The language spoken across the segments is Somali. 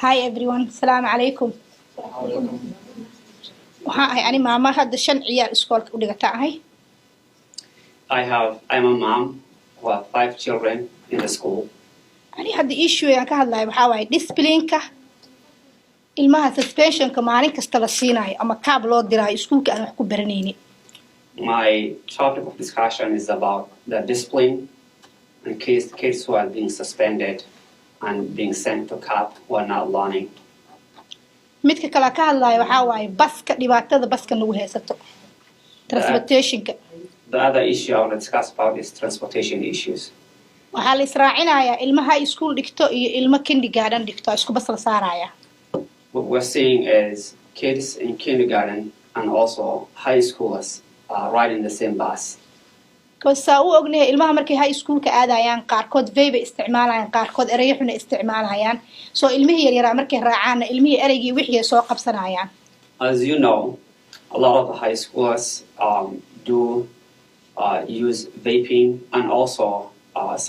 Hi everyone, Assalamu alaikum. Waxaan ahay ani maama hadda 5 ciyaal iskoolka u dhigata ahay. I'm a mom who have 5 children in the school. Ani hadda issue aan ka hadlayo waxa waaye discipline-ka ilmaha suspension-ka maalin kasta la siinayo ama kaab loo diraayo iskuulka aan wax ku baranaynin. My topic of discussion is about the discipline and kids who are being suspended and being sent to CAP who are not learning. Midka kale ka hadlayo waxa waaye baska dhibaatada baska nagu haysato. Transportation-ka. The other issue I want to discuss about is transportation issues. Waxaa la israacinayaa ilmaha school dhigto iyo ilmo kindergarten dhigto isku bas la saaraya. What we're seeing is kids in kindergarten and also high schoolers riding the same bus. Koosa u ognahay ilmaha markay high school-ka aadayaan qaarkood vape isticmaalayaan qaarkood ereyo xun isticmaalayaan soo ilmihii yar yar markay raacaan ilmihii ereygii wixii soo qabsanayaan. As you know, a lot of the high schoolers do use vaping and also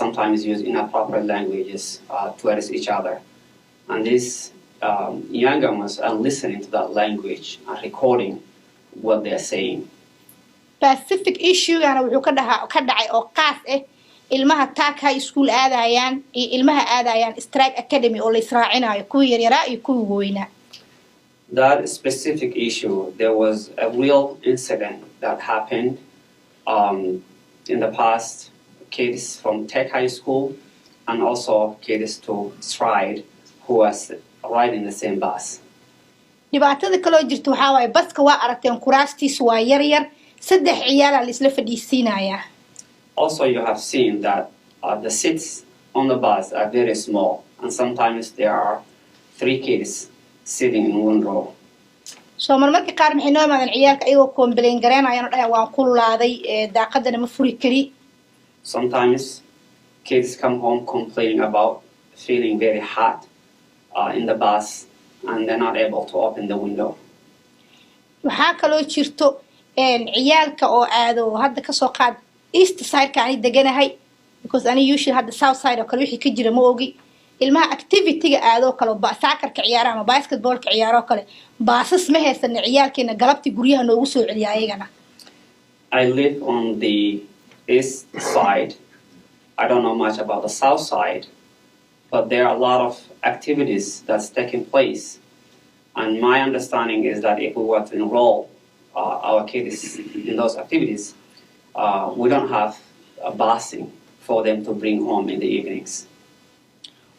sometimes use inappropriate languages towards each other. And these younger ones are listening to that language and recording what they're saying. Pacific issue-gana wuxuu ka dhacay oo qaas ah ilmaha taag high school aadayaan iyo ilmaha aadayaan strike academy oo la israacinayo kuwa yar yar iyo kuwa weynaa. That specific issue, there was a real incident that happened in the past. Kids from Tech High School and also kids to Stride who was riding the same bus. Dhibaatada kale oo jirto waxa waaye baska waa aragteen kuraastiisu waa yar yar saddex ciyaal la isla fadhiisinaya. Also you have seen that the seats on the bus are very small and sometimes there are 3 kids sitting in one row. So marmarka qaar maxay noo imaadeen ciyaalka ayagoo complain gareynayaan oo dhahay waan kululaaday daaqadana ma furi kari. Sometimes kids come home complaining about feeling very hot in the bus and they're not able to open the window. Waxaa kaloo jirto ciyaalka oo aado hadda ka soo qaad east side-ka ani deganahay because ani usually hadda south side oo kale wixii ka jira ma ogi ilmaha activity-ga aado kale saakarka ciyaara ama basketball-ka ciyaaro kale baasas ma haysan ciyaalkeena galabtii guryaha noogu soo celiya ayagana. I live on the east side. I don't know much about the south side, but there are a lot of activities that's taking place. And my understanding is that if we were to enroll our kids in those activities, we don't have a busing for them to bring home in the evenings.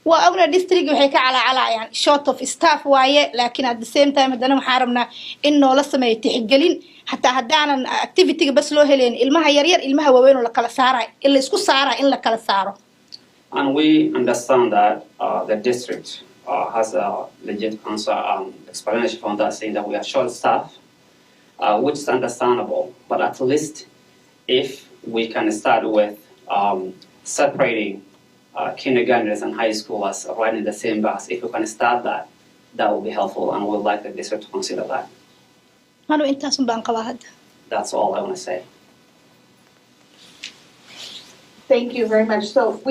Waa ogna district waxay ka calaacalayaan short of staff waaye laakiin at the same time hadana waxaan rabnaa in noola sameeyo tixgelin hatta hadaanan activity-ga bas loo heleen ilmaha yar yar ilmaha waaweyn oo la kala saaray in la isku saaray in la kala saaro. And we understand that the district has a legit answer explanation for that, saying that we are short staff, which is understandable. But at least if we can start with separating kindergartners and high schoolers riding the same bus, if we can start that, that will be helpful, and we'd like the district to consider that. That's all I want to say. Thank you very much. So.